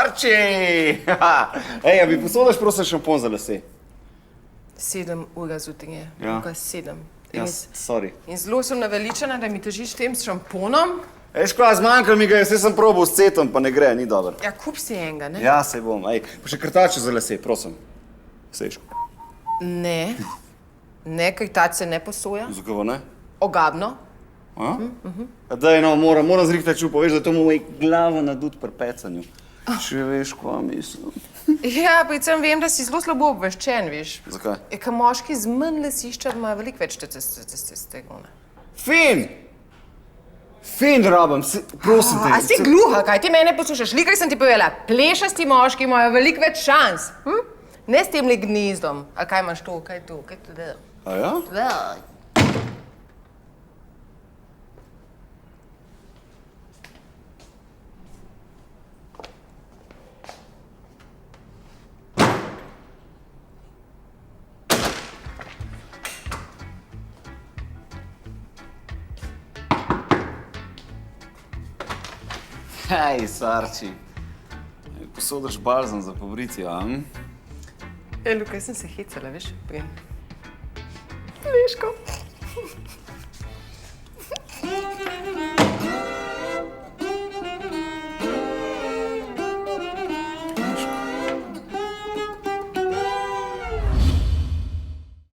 Arči! Ej, a bi posodaš prosim šampon za lase? 7 ur zjutraj je. Ja. Kaj 7. Ja, sorry. In zelo sem naveličena, da mi težiš tem s šamponom. Ej, škoda, zmanjkal mi ga, jaz sem probal s cetom, pa ne gre, ni dobro. Ja, kup si enega, ne? Ja, sej bom. Ej, pa še krtače za lase, prosim. Sejško. Ne. Ne, krtač se ne posoja. Zakaj pa ne? Ogabno. A? Daj, no, moram zrihtati čupo, veš, da to mu glava nadut pri pecanju. Če veš, kva mislim. Ja, predvsem vem, da si zelo slabo obveščen, veš. Zakaj? Je, ker moški z manj lasišča imajo veliko več testosterona. Fin! Fin rabim, prosim te. A si gluha, kaj ti mene poslušaš? Likaj sem ti povedala, plešasti moški imajo veliko več šans. Ne s tem gnizdom. A kaj imaš to, kaj to, kaj to da? A ja? Da. Hej, Sarči. Posodaš balzam za pobritje, a? Lukaj, sem se hecala, veš, prej. Veš, ko?